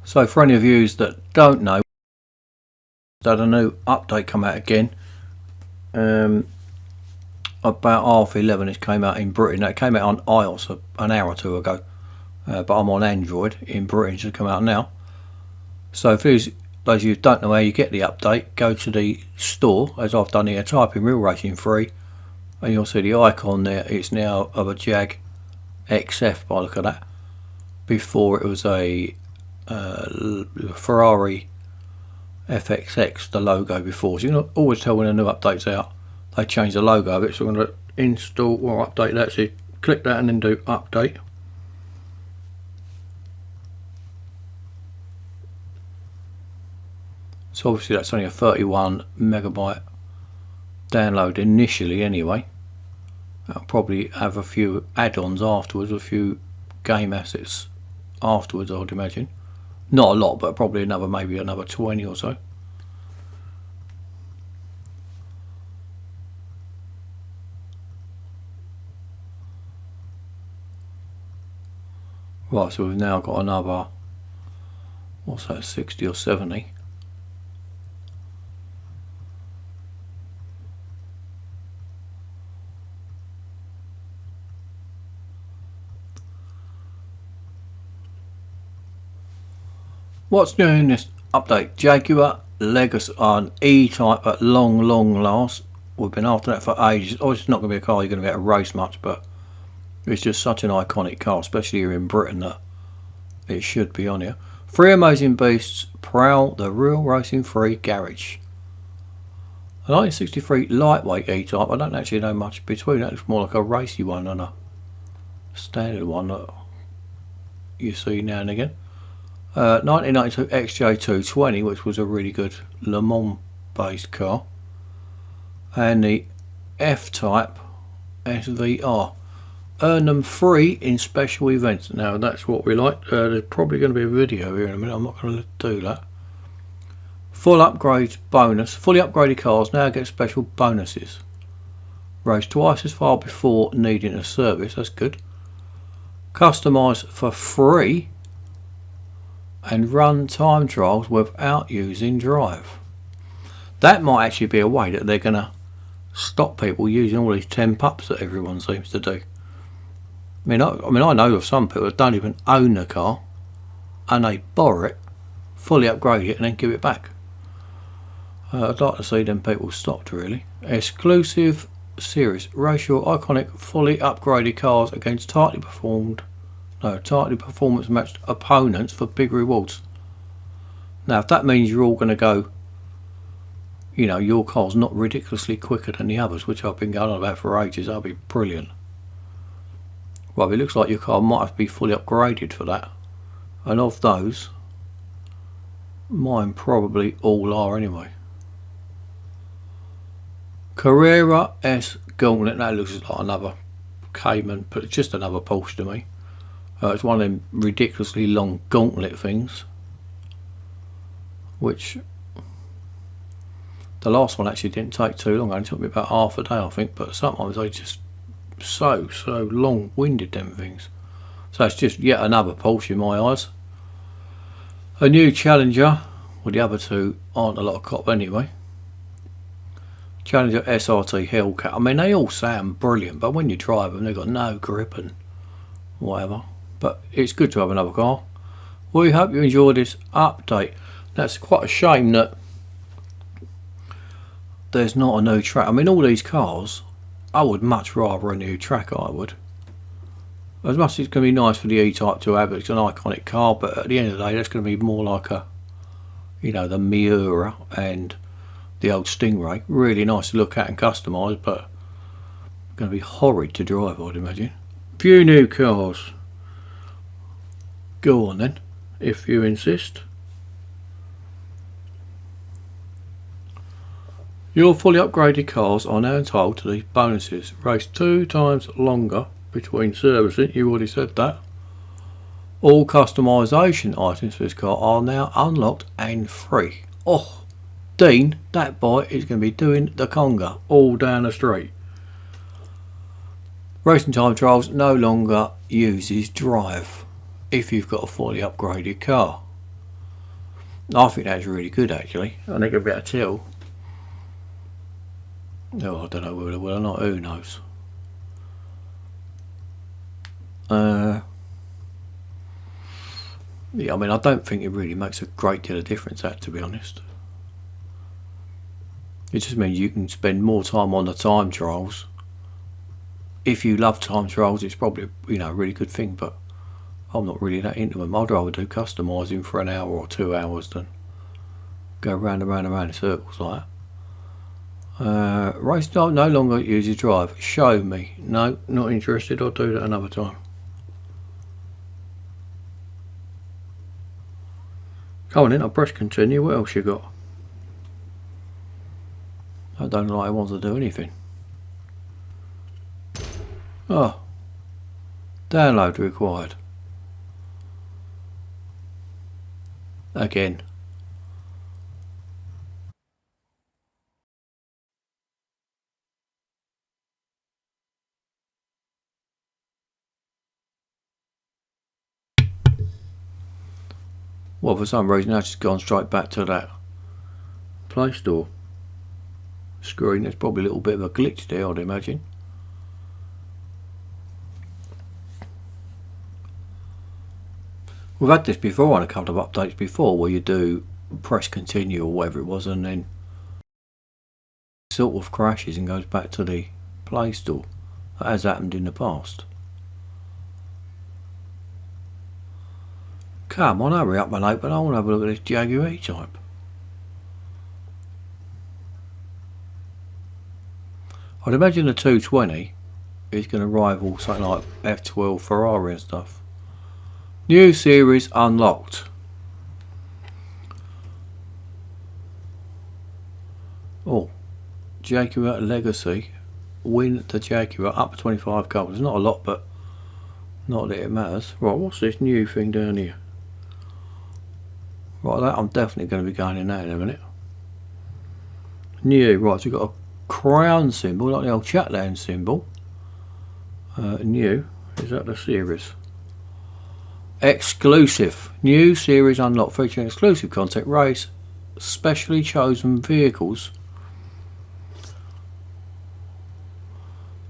So for any of you that don't know, that a new update come out again. About 11:30 it came out in Britain. Now, it came out on iOS an hour or two ago, but I'm on Android in Britain. It's just come out now. So for those of you who don't know how you get the update, go to the store, as I've done here, type in Real Racing 3, and you'll see the icon there. It's now of a Jag XF by the look of that. Before it was a Ferrari FXX, the logo before. So you can always tell when a new update's out. They change the logo of it, so I'm going to install or update that. So you click that and then do update. So obviously that's only a 31 megabyte download initially anyway. I'll probably have a few add-ons afterwards, a few game assets afterwards, I'd imagine. Not a lot, but probably maybe another 20 or so. Right, so we've now got another, what's that, 60 or 70. What's new in this update? Jaguar Legacy on E-Type at long last. We've been after that for ages. Obviously it's not going to be a car you're going to be able to race much, but it's just such an iconic car, especially here in Britain, that it should be on here. 3 amazing beasts prowl the Real Racing 3 garage. A 1963 lightweight E-Type. I don't actually know much between that. It's more like a racy one than a standard one that you see now and again. 1992 XJ220, which was a really good Le Mans based car. And the F-Type SVR. Earn them free in special events. Now that's what we like. There's probably going to be a video here in a minute. I'm not going to do that. Full upgrade bonus. Fully upgraded cars now get special bonuses. Race twice as far before needing a service. That's good. Customise for free. And run time trials without using Drive. That might actually be a way that they're going to stop people using all these 10 pups that everyone seems to do. I mean, I know of some people that don't even own a car and they borrow it, fully upgrade it and then give it back. I'd like to see them people stopped, really. Exclusive series. Race your iconic fully upgraded cars against tightly performance matched opponents for big rewards. Now if that means you're all going to go, you know, your car's not ridiculously quicker than the others, which I've been going on about for ages, that'll be brilliant. Well, it looks like your car might have to be fully upgraded for that, and of those, mine probably all are anyway. Carrera S Gauntlet. That looks like another Cayman, but it's just another Porsche to me. It's one of them ridiculously long gauntlet things, which the last one actually didn't take too long. It only took me about half a day, I think, but sometimes they just so long-winded, them things. So it's just yet another Porsche in my eyes. A new Challenger. Well, the other two aren't a lot of cop anyway. Challenger SRT Hellcat. I mean, they all sound brilliant, but when you drive them, they've got no grip and whatever. But it's good to have another car. We hope you enjoyed this update. That's quite a shame that there's not a new track. I mean, all these cars, I would much rather a new track, I would. As much as it's going to be nice for the E-Type to have, it's an iconic car, but at the end of the day, that's going to be more like a, you know, the Miura and the old Stingray. Really nice to look at and customise, but going to be horrid to drive, I'd imagine. Few new cars. Go on then, if you insist. Your fully upgraded cars are now entitled to these bonuses. Race 2 times longer between servicing. You already said that. All customisation items for this car are now unlocked and free. Oh, Dean, that boy is going to be doing the conga all down the street. Racing time trials no longer uses Drive if you've got a fully upgraded car. I think that's really good actually. I think a bit of till. No, I don't know whether it will or not, who knows. Yeah, I mean, I don't think it really makes a great deal of difference, that, to be honest. It just means you can spend more time on the time trials. If you love time trials, it's probably, you know, a really good thing, but I'm not really that into them. I'd rather do customising for an hour or 2 hours than go round and round and round in circles like that. Race start no longer uses drive. Show me. No, not interested. I'll do that another time. Come on then, I'll press continue. What else you got? I don't know, like I want to do anything. Oh, download required. Again. Well, for some reason that's just gone straight back to that Play Store screen. There's probably a little bit of a glitch there, I'd imagine. We've had this before on a couple of updates before, where you do press continue or whatever it was, and then it sort of crashes and goes back to the Play Store. That has happened in the past. Come on, hurry up and open. I want to have a look at this Jaguar E-Type. I'd imagine the 220 is going to rival something like F12 Ferrari and stuff. New series unlocked. Oh, Jaguar Legacy. Win the Jaguar up to 25 gold. It's not a lot, but not that it matters. Right, what's this new thing down here? Right, that I'm definitely going to be going in that in a minute. New, right, so we've got a crown symbol, like the old Chatland symbol. New, is that the series? Exclusive. New series unlocked, featuring exclusive content, race, specially chosen vehicles.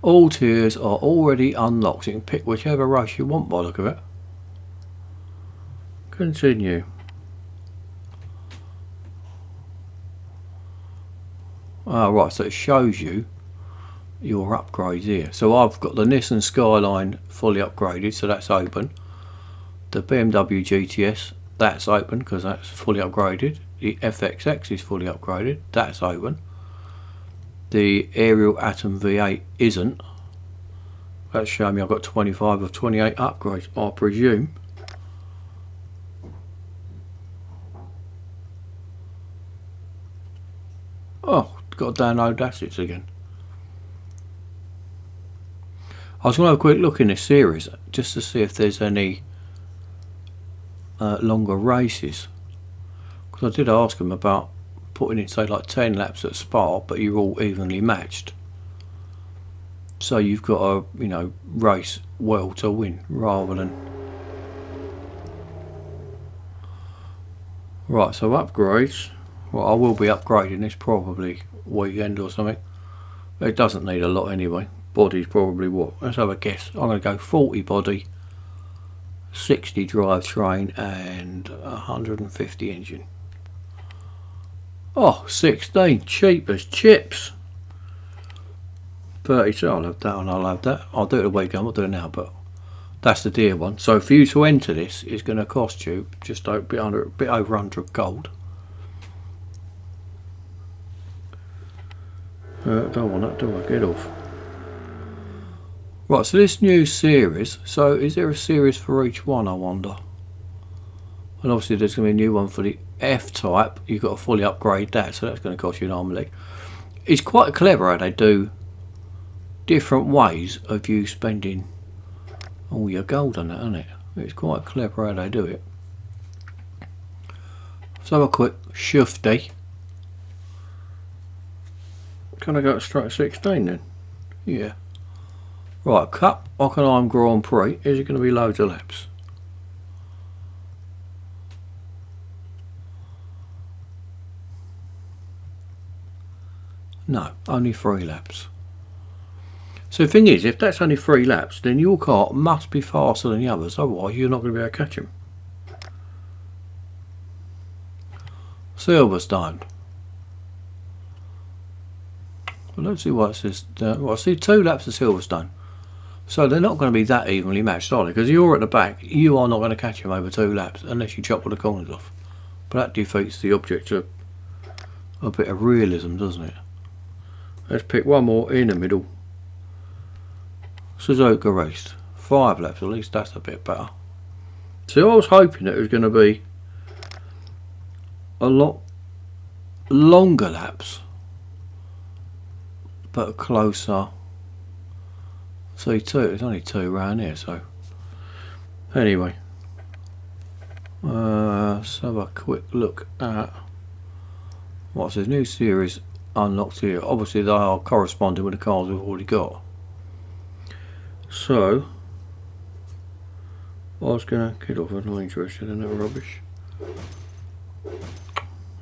All tiers are already unlocked. You can pick whichever race you want by the look of it. Continue. Right, so it shows you your upgrades here. So I've got the Nissan Skyline fully upgraded, so that's open. The BMW GTS, that's open because that's fully upgraded. The FXX is fully upgraded, that's open. The Ariel Atom V8 isn't. That's showing me I've got 25 of 28 upgrades, I presume. Oh, got to download assets again. I was going to have a quick look in this series just to see if there's any longer races, because I did ask them about putting in, say, like 10 laps at Spa, but you're all evenly matched, so you've got to, you know, race well to win rather than. Right, so upgrades. Well, I will be upgrading this probably weekend or something. It doesn't need a lot anyway. Body's probably what? Let's have a guess. I'm going to go 40 body, 60 drivetrain and 150 engine. Oh, 16. Cheap as chips. 32. I'll have that and I'll have that. I'll do it a weekend. I'm not doing it now, but that's the dear one. So for you to enter this, it's going to cost you just a bit over 100 gold. Don't want that, do I? Get off. Right, so this new series, so is there a series for each one, I wonder? And obviously there's going to be a new one for the F-Type. You've got to fully upgrade that, so that's going to cost you an arm and leg. It's quite clever how they do different ways of you spending all your gold on that, isn't it? It's quite clever how they do it. So have a quick shifty. Can I go straight to 16 then? Yeah. Right, Cup Hockenheim Grand Prix. Is it going to be loads of laps? No, only 3 laps. So the thing is, if that's only 3 laps, then your car must be faster than the others, otherwise you're not going to be able to catch him. Silverstone. Well, let's see what it says. Well, I see 2 laps of Silverstone. So they're not going to be that evenly matched, are they? Because you're at the back, you are not going to catch him over 2 laps unless you chop all the corners off. But that defeats the object of a bit of realism, doesn't it? Let's pick one more in the middle. Suzuka race. 5 laps, at least that's a bit better. So I was hoping it was going to be a lot longer laps, but closer. See, it's only 2 around here, so anyway, let's have a quick look at what's this new series unlocked here. Obviously they are corresponding with the cars we've already got. So I was going to get off, I'm not interested in that rubbish.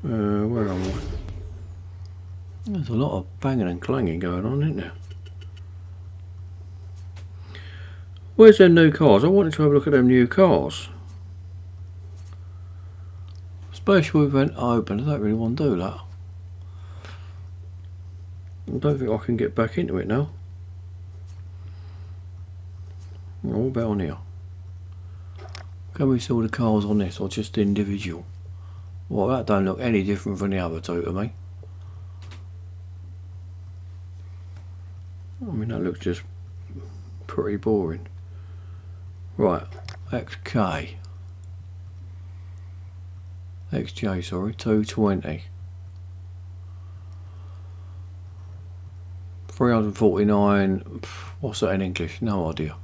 Where am I? There's a lot of banging and clanging going on, isn't there? Where's them new cars? I wanted to have a look at them new cars. Special event open. I don't really want to do that. I don't think I can get back into it now. What about on here? Can we see all the cars on this, or just individual? Well, that don't look any different from the other 2 to me. I mean, that looks just pretty boring. Right, XJ, sorry, 220. 349, what's that in English? No idea.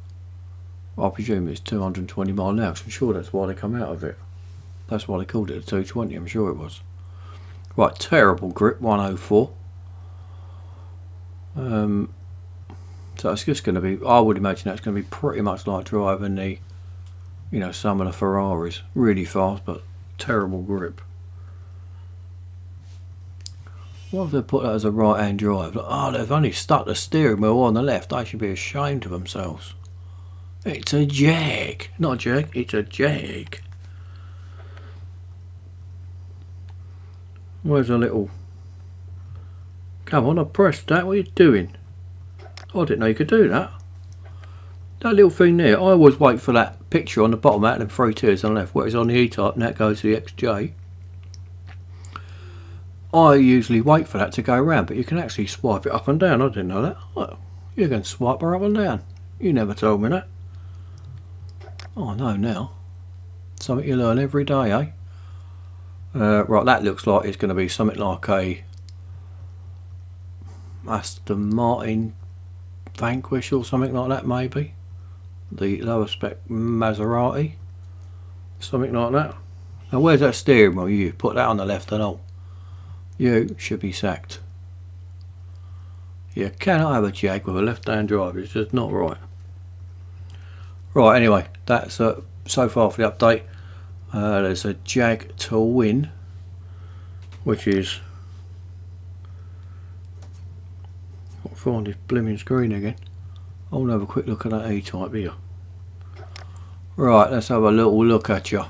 I presume it's 220 mile an hour, I'm sure that's why they come out of it. That's why they called it a 220, I'm sure it was. Right, terrible grip, 104. So it's just going to be, I would imagine that's going to be pretty much like driving the, you know, some of the Ferraris. Really fast, but terrible grip. What if they put that as a right hand drive? Oh, they've only stuck the steering wheel on the left. They should be ashamed of themselves. It's a Jag. Not a Jag, it's a Jag. Where's a little... Come on, I pressed that. What are you doing? I didn't know you could do that. That little thing there, I always wait for that picture on the bottom out of them 3 tiers on the left where it's on the E-Type and that goes to the XJ. I usually wait for that to go around, but you can actually swipe it up and down. I didn't know that. Well, you can swipe her up and down. You never told me that. Oh, I know now. Something you learn every day, eh? Right, that looks like it's going to be something like a Aston Martin Vanquish or something like that, maybe. The lower spec Maserati. Something like that. Now where's that steering wheel? You put that on the left and all. You should be sacked. You cannot have a Jag with a left hand drive, it's just not right. Right, anyway, that's so far for the update. There's a Jag to win, which is... I'll find this blimmin' screen again. I'll have a quick look at that E-Type here. Right, let's have a little look at you.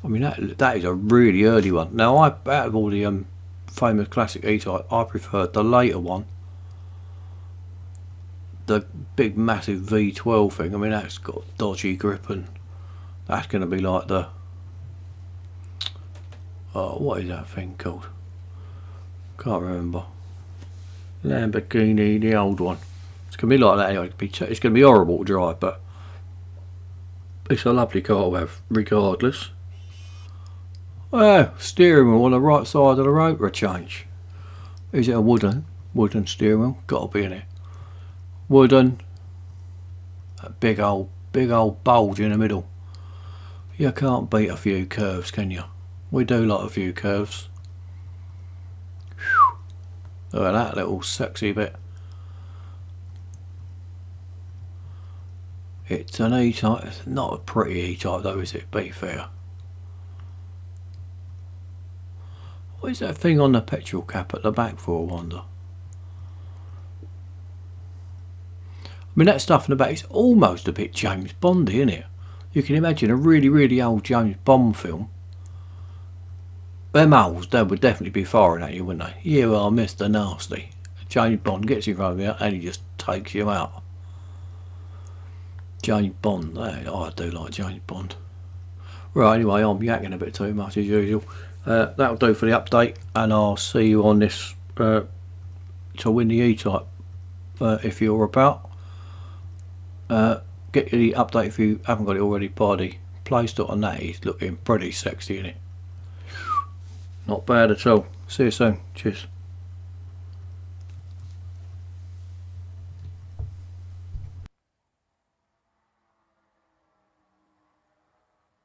I mean, that is a really early one. Now, out of all the famous classic E-Type, I preferred the later one. The big massive V12 thing. I mean, that's got dodgy grip, and that's going to be like the... what is that thing called? Can't remember. Lamborghini, the old one. It's going to be like that anyway. It's going to be horrible to drive, but it's a lovely car to have regardless. Oh, steering wheel on the right side of the rotor change. Is it a wooden steering wheel? Got to be in it. Wooden. A big old bulge in the middle. You can't beat a few curves, can you? We do like a few curves. Look at that little sexy bit. It's an E-Type. It's not a pretty E-Type though, is it? Be fair. What is that thing on the petrol cap at the back for, I wonder? I mean, that stuff in the back is almost a bit James Bondy, isn't it? You can imagine a really, really old James Bond film. Them owls, they would definitely be firing at you, wouldn't they? You are Mr. Nasty. James Bond gets in front of you and he just takes you out. James Bond, I do like James Bond. Right, anyway, I'm yakking a bit too much as usual. That'll do for the update, and I'll see you on this to win the E-Type if you're about. Get the update if you haven't got it already by the Play Store, and that is looking pretty sexy, isn't it? Not bad at all. See you soon. Cheers.